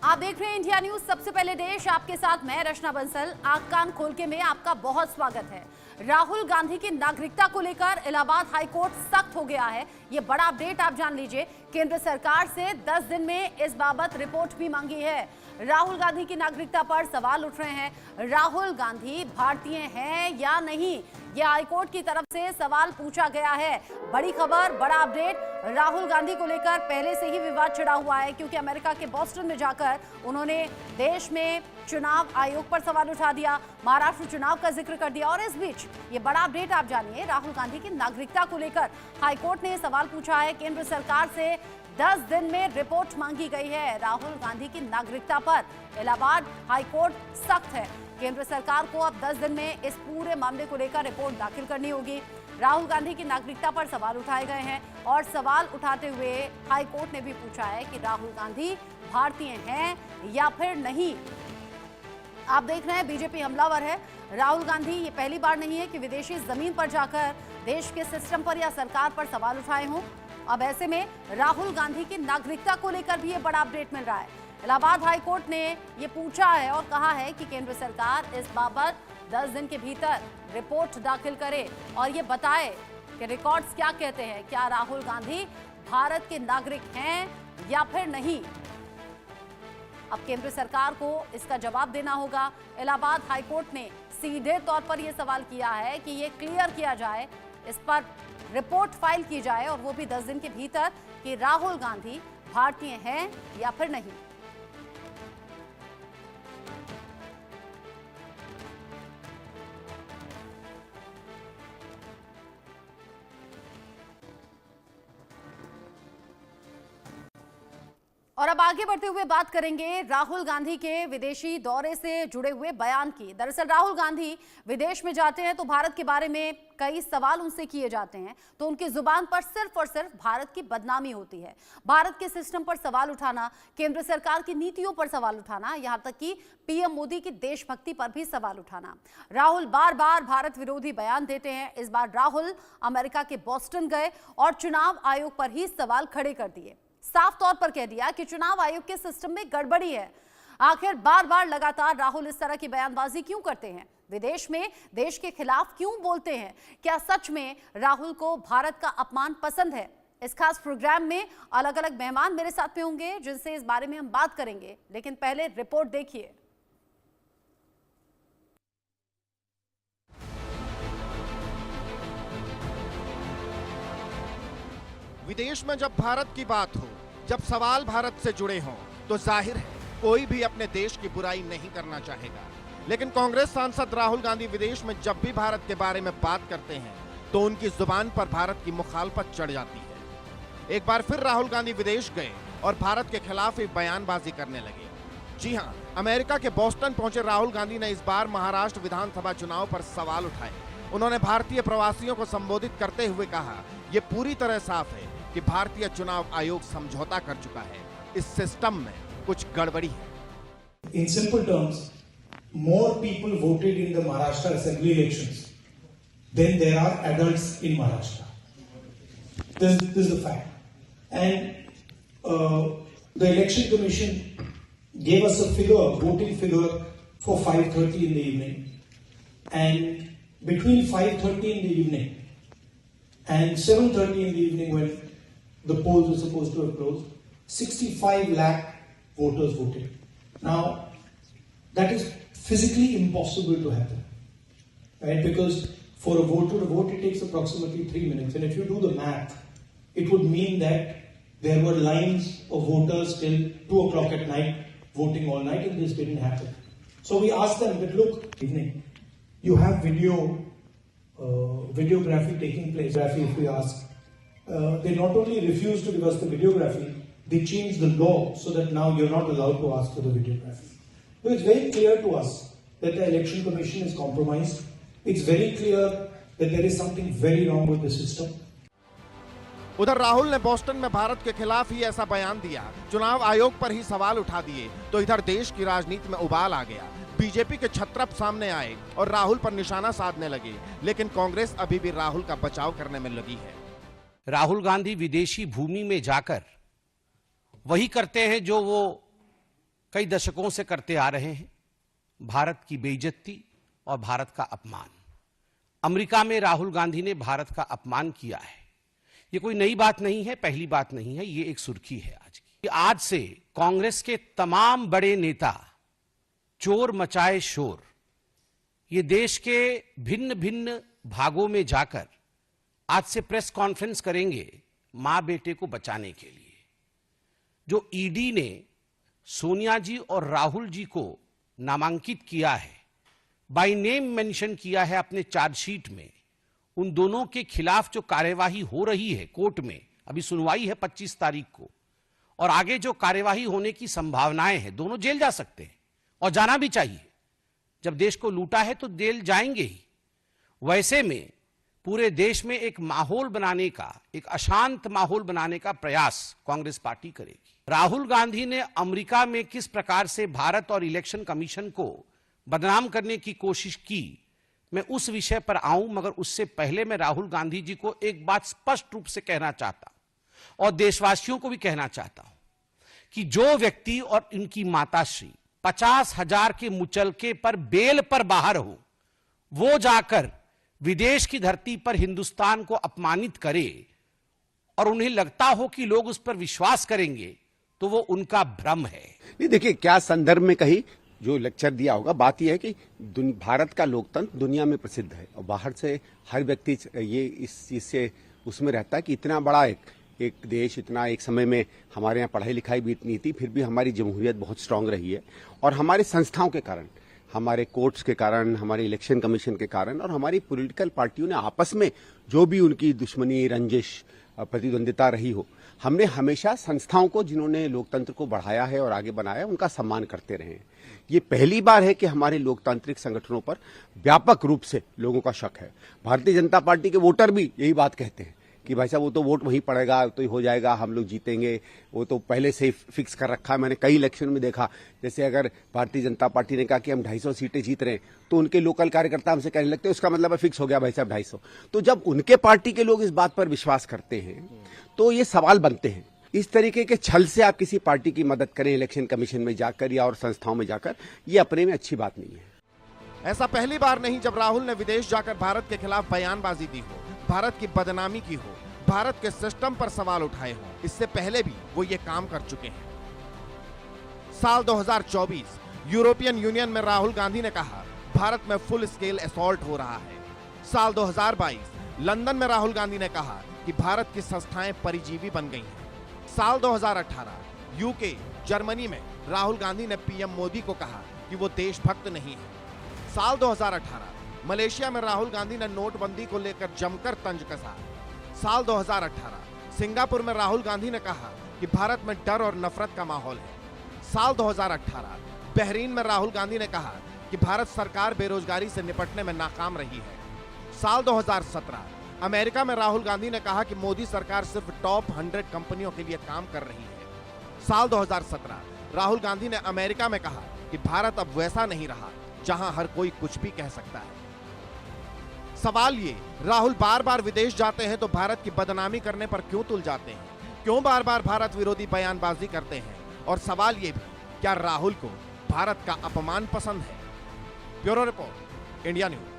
आप देख रहे हैं इंडिया न्यूज, सबसे पहले देश। आपके साथ मैं रचना बंसल। आंख कान खोल के में आपका बहुत स्वागत है। राहुल गांधी की नागरिकता को लेकर इलाहाबाद हाईकोर्ट सख्त हो गया है। ये बड़ा अपडेट आप जान लीजिए। केंद्र सरकार से 10 दिन में इस बाबत रिपोर्ट भी मांगी है। राहुल गांधी की नागरिकता पर सवाल उठ रहे हैं। राहुल गांधी भारतीय हैं या नहीं, यह हाईकोर्ट की तरफ से सवाल पूछा गया है। बड़ी खबर, बड़ा अपडेट। राहुल गांधी को लेकर पहले से ही विवाद छिड़ा हुआ है, क्योंकि अमेरिका के बोस्टन में जाकर उन्होंने देश में चुनाव आयोग पर सवाल उठा दिया, महाराष्ट्र चुनाव का जिक्र कर दिया। और इस बीच ये बड़ा अपडेट आप जानिए। राहुल गांधी की नागरिकता को लेकर हाईकोर्ट ने सवाल पूछा है। केंद्र सरकार से 10 दिन में रिपोर्ट मांगी गई है। राहुल गांधी की नागरिकता पर इलाहाबाद हाईकोर्ट सख्त है। केंद्र सरकार को अब 10 दिन में इस पूरे मामले को लेकर रिपोर्ट दाखिल करनी होगी। राहुल गांधी की नागरिकता पर सवाल उठाए गए हैं और सवाल उठाते हुए हाईकोर्ट ने भी पूछा है कि राहुल गांधी भारतीय हैं या फिर नहीं। आप देख रहे हैं बीजेपी हमलावर है। राहुल गांधी ये पहली बार नहीं है कि विदेशी जमीन पर जाकर देश के सिस्टम पर या सरकार पर सवाल उठाए हों। अब ऐसे में राहुल गांधी की नागरिकता को लेकर भी ये बड़ा अपडेट मिल रहा है। इलाहाबाद हाईकोर्ट ने ये पूछा है और कहा है कि केंद्र सरकार इस बाबत 10 दिन के भीतर रिपोर्ट दाखिल करे और ये बताए कि रिकॉर्ड्स क्या कहते हैं। क्या राहुल गांधी भारत के नागरिक हैं या फिर नहीं। अब केंद्र सरकार को इसका जवाब देना होगा। इलाहाबाद हाईकोर्ट ने सीधे तौर पर यह सवाल किया है कि ये क्लियर किया जाए, इस पर रिपोर्ट फाइल की जाए और वो भी 10 दिन के भीतर कि राहुल गांधी भारतीय हैं या फिर नहीं। और अब आगे बढ़ते हुए बात करेंगे राहुल गांधी के विदेशी दौरे से जुड़े हुए बयान की। दरअसल राहुल गांधी विदेश में जाते हैं तो भारत के बारे में कई सवाल उनसे किए जाते हैं, तो उनकी जुबान पर सिर्फ और सिर्फ भारत की बदनामी होती है। भारत के सिस्टम पर सवाल उठाना, केंद्र सरकार की नीतियों पर सवाल उठाना, यहां तक कि पीएम मोदी की देशभक्ति पर भी सवाल उठाना। राहुल बार बार भारत विरोधी बयान देते हैं। इस बार राहुल अमेरिका के बोस्टन गए और चुनाव आयोग पर ही सवाल खड़े कर दिए। साफ तौर पर कह दिया कि चुनाव आयोग के सिस्टम में गड़बड़ी है। आखिर बार बार लगातार राहुल इस तरह की बयानबाजी क्यों करते हैं? विदेश में देश के खिलाफ क्यों बोलते हैं? क्या सच में राहुल को भारत का अपमान पसंद है? इस खास प्रोग्राम में अलग अलग मेहमान मेरे साथ में होंगे जिनसे इस बारे में हम बात करेंगे, लेकिन पहले रिपोर्ट देखिए। विदेश में जब भारत की बात हो, जब सवाल भारत से जुड़े हों, तो जाहिर है कोई भी अपने देश की बुराई नहीं करना चाहेगा। लेकिन कांग्रेस सांसद राहुल गांधी विदेश में जब भी भारत के बारे में बात करते हैं तो उनकी जुबान पर भारत की मुखालफत चढ़ जाती है। एक बार फिर राहुल गांधी विदेश गए और भारत के खिलाफ ही बयानबाजी करने लगे। जी हां, अमेरिका के बोस्टन पहुंचे राहुल गांधी ने इस बार महाराष्ट्र विधानसभा चुनाव पर सवाल उठाए। उन्होंने भारतीय प्रवासियों को संबोधित करते हुए कहा, यह पूरी तरह साफ है कि भारतीय चुनाव आयोग समझौता कर चुका है। इस सिस्टम में कुछ गड़बड़ी है। In simple terms, more people voted in the Maharashtra assembly elections than there are adults in Maharashtra. This is the fact. And the election commission gave us a figure, voting figure for 5:30 in the evening. And between 5:30 in the evening and 7:30 in the evening, when the polls were supposed to have closed, 65 lakh voters voted. Now, that is physically impossible to happen, right? Because for a voter to vote, it takes approximately 3 minutes. And if you do the math, it would mean that there were lines of voters till 2 o'clock at night voting all night, and this didn't happen. So we asked them, but look, evening, you have videography taking place. If we ask, they not only refused to give us the videography, they changed the law so that now you're not allowed to ask for the videography. So it's very clear to us that the election commission is compromised. It's very clear that there is something very wrong with the system. उधर राहुल ने Boston में भारत के खिलाफ ही ऐसा बयान दिया, चुनाव आयोग पर ही सवाल उठा दिए, तो इधर देश की राजनीति में उबाल आ गया। बीजेपी के छत्रप सामने आए और राहुल पर निशाना साधने लगे, लेकिन कांग्रेस अभी भी राहुल का बचाव करने में लगी है। राहुल गांधी विदेशी भूमि में जाकर वही करते हैं जो वो कई दशकों से करते आ रहे हैं, भारत की बेइज्जती और भारत का अपमान। अमेरिका में राहुल गांधी ने भारत का अपमान किया है। ये कोई नई बात नहीं है, पहली बात नहीं है, ये एक सुर्खी है आज की। आज से कांग्रेस के तमाम बड़े नेता चोर मचाए शोर, ये देश के भिन्न भिन्न भागों में जाकर आज से प्रेस कॉन्फ्रेंस करेंगे मां बेटे को बचाने के लिए। जो ईडी ने सोनिया जी और राहुल जी को नामांकित किया है, बाय नेम मेंशन किया है अपने चार्जशीट में, उन दोनों के खिलाफ जो कार्यवाही हो रही है कोर्ट में, अभी सुनवाई है 25 तारीख को, और आगे जो कार्यवाही होने की संभावनाएं हैं, दोनों जेल जा सकते हैं और जाना भी चाहिए। जब देश को लूटा है तो जेल जाएंगे ही। वैसे में पूरे देश में एक माहौल बनाने का, एक अशांत माहौल बनाने का प्रयास कांग्रेस पार्टी करेगी। राहुल गांधी ने अमेरिका में किस प्रकार से भारत और इलेक्शन कमीशन को बदनाम करने की कोशिश की, मैं उस विषय पर आऊं, मगर उससे पहले मैं राहुल गांधी जी को एक बात स्पष्ट रूप से कहना चाहता हूं और देशवासियों को भी कहना चाहता हूं कि जो व्यक्ति और इनकी माताश्री 50,000 के मुचलके पर बेल पर बाहर हो, वो जाकर विदेश की धरती पर हिंदुस्तान को अपमानित करे और उन्हें लगता हो कि लोग उस पर विश्वास करेंगे, तो वो उनका भ्रम है। नहीं, देखिए क्या संदर्भ में कही जो लेक्चर दिया होगा। बात यह है कि भारत का लोकतंत्र दुनिया में प्रसिद्ध है और बाहर से हर व्यक्ति ये इस चीज से उसमें रहता है कि इतना बड़ा एक देश, इतना एक समय में हमारे यहाँ पढ़ाई लिखाई भी इतनी थी, फिर भी हमारी जमहूरियत बहुत स्ट्रांग रही है। और हमारी संस्थाओं के कारण, हमारे कोर्ट्स के कारण, हमारे इलेक्शन कमीशन के कारण और हमारी पॉलिटिकल पार्टियों ने आपस में जो भी उनकी दुश्मनी, रंजिश, प्रतिद्वंदिता रही हो, हमने हमेशा संस्थाओं को, जिन्होंने लोकतंत्र को बढ़ाया है और आगे बनाया, उनका सम्मान करते रहे हैं। ये पहली बार है कि हमारे लोकतांत्रिक संगठनों पर व्यापक रूप से लोगों का शक है। भारतीय जनता पार्टी के वोटर भी यही बात कहते हैं कि भाई साहब वो तो वोट वहीं पड़ेगा, तो हो जाएगा, हम लोग जीतेंगे, वो तो पहले से ही फिक्स कर रखा है। मैंने कई इलेक्शन में देखा, जैसे अगर भारतीय जनता पार्टी ने कहा कि हम 250 सीटें जीत रहे हैं, तो उनके लोकल कार्यकर्ता हमसे कहने लगते हैं उसका मतलब है फिक्स हो गया भाई साहब 250। तो जब उनके पार्टी के लोग इस बात पर विश्वास करते हैं तो ये सवाल बनते हैं। इस तरीके के छल से आप किसी पार्टी की मदद करें इलेक्शन कमीशन में जाकर या और संस्थाओं में जाकर, ये अपने में अच्छी बात नहीं है। ऐसा पहली बार नहीं जब राहुल ने विदेश जाकर भारत के खिलाफ बयानबाजी दी हो, भारत की बदनामी की हो, भारत के सिस्टम पर सवाल उठाए हो। इससे पहले भी वो ये काम कर चुके हैं। साल 2024 यूरोपियन यूनियन में राहुल गांधी ने कहा भारत में फुल स्केल असॉल्ट हो रहा है। साल 2022 लंदन में राहुल गांधी ने कहा कि भारत की संस्थाएं परिजीवी बन गई हैं। साल 2018 यूके, जर्मनी में राहुल गांधी ने पीएम मोदी को कहा कि वो देशभक्त नहीं है। साल 2018 मलेशिया में राहुल गांधी ने नोटबंदी को लेकर जमकर तंज कसा। साल 2018 सिंगापुर में राहुल गांधी ने कहा कि भारत में डर और नफरत का माहौल है। साल 2018 बहरीन में राहुल गांधी ने कहा कि भारत सरकार बेरोजगारी से निपटने में नाकाम रही है। साल 2017 अमेरिका में राहुल गांधी ने कहा कि मोदी सरकार सिर्फ टॉप 100 कंपनियों के लिए काम कर रही है। साल 2017 राहुल गांधी ने अमेरिका में कहा कि भारत अब वैसा नहीं रहा जहां हर कोई कुछ भी कह सकता है। सवाल ये, राहुल बार बार विदेश जाते हैं तो भारत की बदनामी करने पर क्यों तुल जाते हैं? क्यों बार बार भारत विरोधी बयानबाजी करते हैं? और सवाल ये भी, क्या राहुल को भारत का अपमान पसंद है? Bureau report, India news.